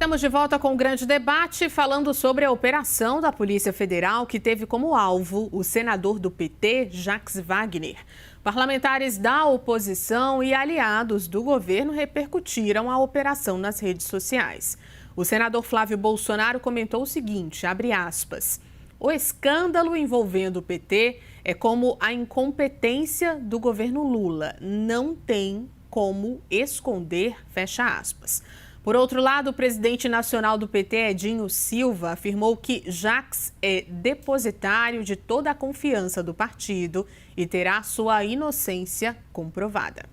Estamos de volta com um grande debate falando sobre a operação da Polícia Federal que teve como alvo o senador do PT, Jacques Wagner. Parlamentares da oposição e aliados do governo repercutiram a operação nas redes sociais. O senador Flávio Bolsonaro comentou o seguinte, abre aspas, o escândalo envolvendo o PT é como a incompetência do governo Lula. Não tem como esconder, fecha aspas. Por outro lado, o presidente nacional do PT, Edinho Silva, afirmou que Jacques é depositário de toda a confiança do partido e terá sua inocência comprovada.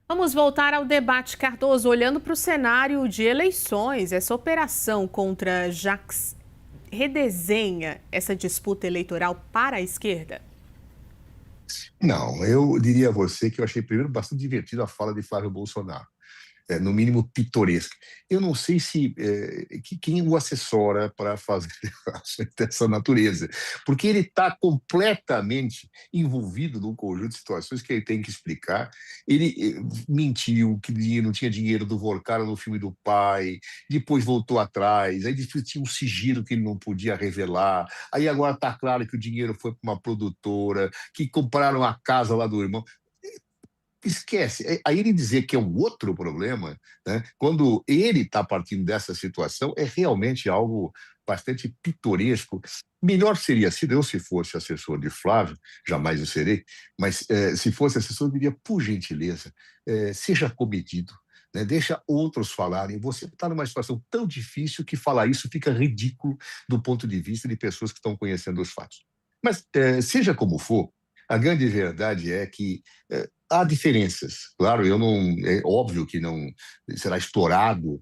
Vamos voltar ao debate, Cardoso. Olhando para o cenário de eleições, essa operação contra Jacques redesenha essa disputa eleitoral para a esquerda? Não, eu diria a você que eu achei primeiro bastante divertido a fala de Flávio Bolsonaro. No mínimo pitoresca. Eu não sei se quem o assessora para fazer ações dessa natureza, porque ele está completamente envolvido num conjunto de situações que ele tem que explicar. Ele mentiu que não tinha dinheiro do Vorcara no filme do pai, depois voltou atrás, aí tinha um sigilo que ele não podia revelar, aí agora está claro que o dinheiro foi para uma produtora, que compraram a casa lá do irmão. Esquece. Aí ele dizer que é um outro problema, né, quando ele está partindo dessa situação, é realmente algo bastante pitoresco. Melhor seria sido eu, se fosse assessor de Flávio, jamais eu serei, mas se fosse assessor, eu diria, por gentileza, seja comedido, né, deixa outros falarem. Você está numa situação tão difícil que falar isso fica ridículo do ponto de vista de pessoas que estão conhecendo os fatos. Mas, seja como for, a grande verdade é que há diferenças. Claro, é óbvio que não será explorado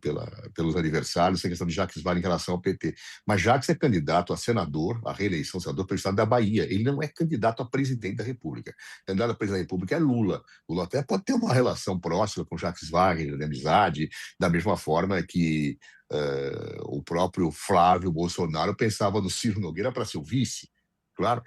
pelos adversários essa questão de Jacques Wagner em relação ao PT. Mas Jacques é candidato a senador, a reeleição senador pelo estado da Bahia. Ele não é candidato a presidente da República. O candidato a presidente da República é Lula. Lula até pode ter uma relação próxima com Jacques Wagner, de amizade, da mesma forma que o próprio Flávio Bolsonaro pensava no Ciro Nogueira para ser o vice. Claro,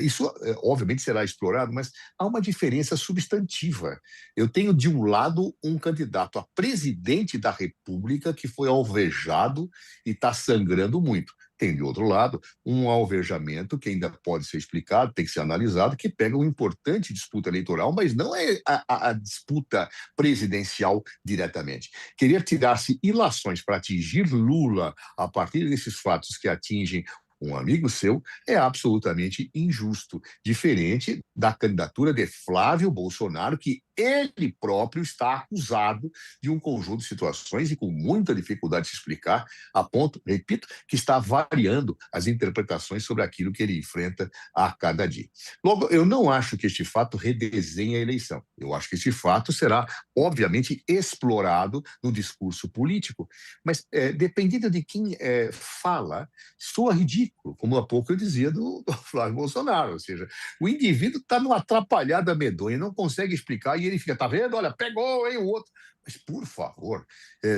isso obviamente será explorado, mas há uma diferença substantiva. Eu tenho, de um lado, um candidato a presidente da República que foi alvejado e está sangrando muito. Tem, de outro lado, um alvejamento que ainda pode ser explicado, tem que ser analisado, que pega uma importante disputa eleitoral, mas não é a disputa presidencial diretamente. Querer tirar-se ilações para atingir Lula a partir desses fatos que atingem um amigo seu é absolutamente injusto, diferente da candidatura de Flávio Bolsonaro, que ele próprio está acusado de um conjunto de situações e com muita dificuldade de se explicar, a ponto, repito, que está variando as interpretações sobre aquilo que ele enfrenta a cada dia. Logo, eu não acho que este fato redesenhe a eleição. Eu acho que este fato será, obviamente, explorado no discurso político, mas dependendo de quem fala, soa ridículo, como há pouco eu dizia do Flávio Bolsonaro, ou seja, o indivíduo está numa atrapalhada medonha, não consegue explicar e ele fica, tá vendo? Olha, pegou, hein, o outro. Mas, por favor,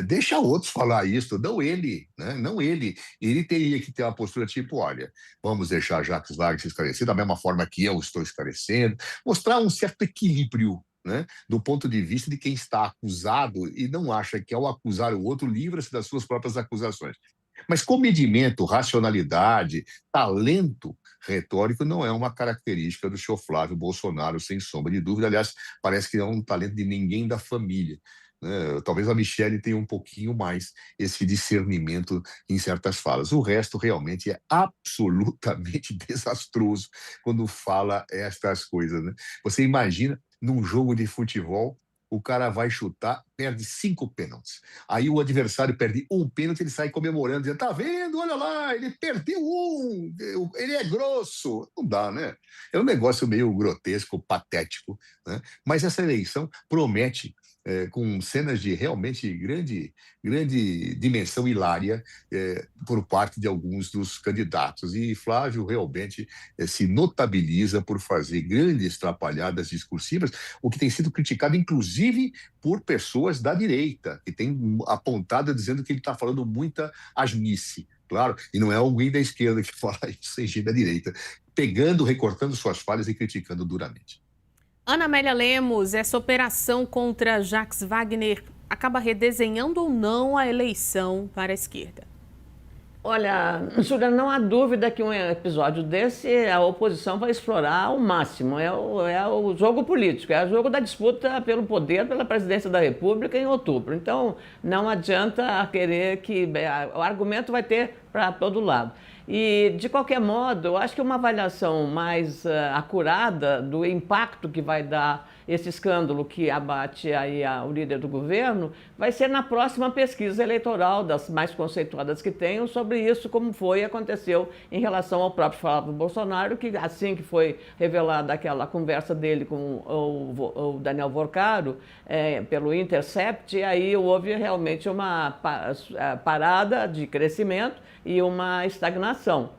deixa outros falar isso, não ele, né? Não ele. Ele teria que ter uma postura tipo, olha, vamos deixar Jacques Wagner se esclarecer da mesma forma que eu estou esclarecendo, mostrar um certo equilíbrio, né, do ponto de vista de quem está acusado e não acha que, ao acusar o outro, livra-se das suas próprias acusações. Mas comedimento, racionalidade, talento retórico não é uma característica do senhor Flávio Bolsonaro, sem sombra de dúvida. Aliás, parece que não é um talento de ninguém da família, né? Talvez a Michele tenha um pouquinho mais esse discernimento em certas falas. O resto realmente é absolutamente desastroso quando fala estas coisas, né? Você imagina num jogo de futebol, o cara vai chutar, perde 5 pênaltis. Aí o adversário perde um pênalti, ele sai comemorando, dizendo, tá vendo, olha lá, ele perdeu um, ele é grosso. Não dá, né? É um negócio meio grotesco, patético, né? Mas essa eleição promete, com cenas de realmente grande dimensão hilária por parte de alguns dos candidatos. E Flávio realmente se notabiliza por fazer grandes trapalhadas discursivas, o que tem sido criticado, inclusive, por pessoas da direita, que têm apontado dizendo que ele está falando muita asnice. Claro, e não é alguém da esquerda que fala isso, seja da direita, pegando, recortando suas falhas e criticando duramente. Ana Amélia Lemos, essa operação contra Jacques Wagner acaba redesenhando ou não a eleição para a esquerda? Olha, Juliana, não há dúvida que um episódio desse a oposição vai explorar ao máximo. É o jogo político, é o jogo da disputa pelo poder, pela presidência da República em outubro. Então, não adianta querer que... O argumento vai ter para todo lado. E, de qualquer modo, eu acho que uma avaliação mais acurada do impacto que vai dar esse escândalo que abate aí o líder do governo vai ser na próxima pesquisa eleitoral, das mais conceituadas que tenham, sobre isso, como aconteceu em relação ao próprio Flávio Bolsonaro, que assim que foi revelada aquela conversa dele com o Daniel Vorcaro, pelo Intercept, aí houve realmente uma parada de crescimento e uma estagnação.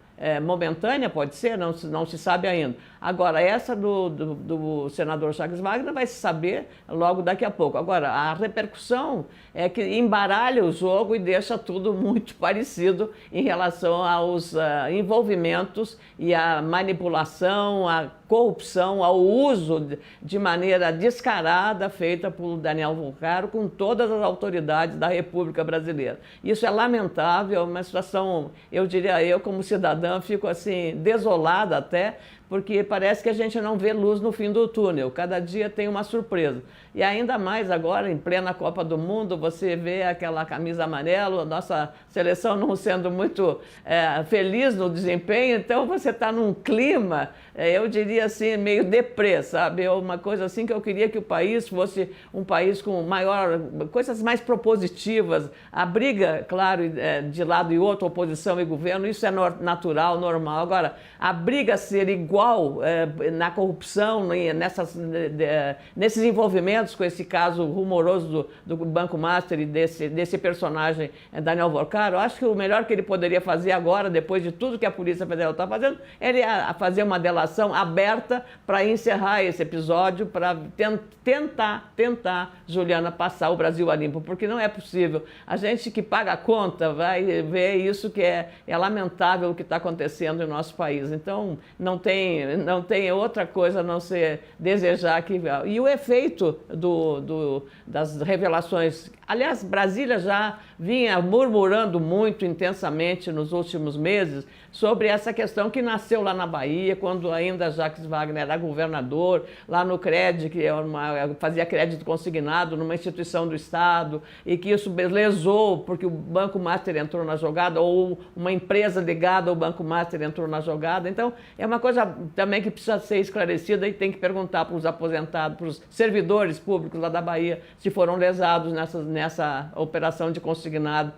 Momentânea, pode ser, não se sabe ainda. Agora, essa do senador Jacques Wagner vai se saber logo daqui a pouco. Agora, a repercussão é que embaralha o jogo e deixa tudo muito parecido em relação aos envolvimentos e à manipulação, à corrupção, ao uso de maneira descarada feita por Daniel Vorcaro com todas as autoridades da República Brasileira. Isso é lamentável, uma situação, eu diria, eu como cidadã fico assim desolada até, porque parece que a gente não vê luz no fim do túnel. Cada dia tem uma surpresa. E ainda mais agora, em plena Copa do Mundo, você vê aquela camisa amarela, a nossa seleção não sendo muito feliz no desempenho, então você está num clima, eu diria assim, meio deprê, sabe? É uma coisa assim que eu queria que o país fosse um país com coisas mais propositivas. A briga, claro, de lado e outro, oposição e governo, isso é natural, normal. Agora, a briga ser igual na corrupção, nesses envolvimentos com esse caso rumoroso do Banco Master e desse personagem Daniel Vorcaro, eu acho que o melhor que ele poderia fazer agora, depois de tudo que a Polícia Federal está fazendo, é fazer uma delação aberta para encerrar esse episódio, para tentar, Juliana, passar o Brasil a limpo, porque não é possível. A gente que paga a conta vai ver isso que é lamentável o que está acontecendo em nosso país. Então, não tem outra coisa a não ser desejar que... E o efeito das revelações... Aliás, Brasília já vinha murmurando muito intensamente nos últimos meses sobre essa questão que nasceu lá na Bahia, quando ainda Jacques Wagner era governador, lá no CRED, que fazia crédito consignado numa instituição do Estado, e que isso lesou porque o Banco Master entrou na jogada, ou uma empresa ligada ao Banco Master entrou na jogada. Então, é uma coisa também que precisa ser esclarecida e tem que perguntar para os aposentados, para os servidores públicos lá da Bahia, se foram lesados nessa operação de consignado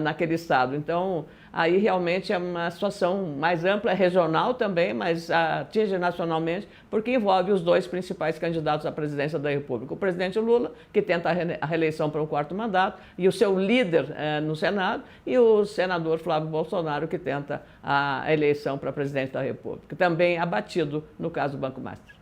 naquele estado. Então, aí realmente é uma situação mais ampla, regional também, mas atinge nacionalmente, porque envolve os dois principais candidatos à presidência da República. O presidente Lula, que tenta a reeleição para um quarto mandato, e o seu líder no Senado, e o senador Flávio Bolsonaro, que tenta a eleição para presidente da República, também abatido no caso do Banco Master.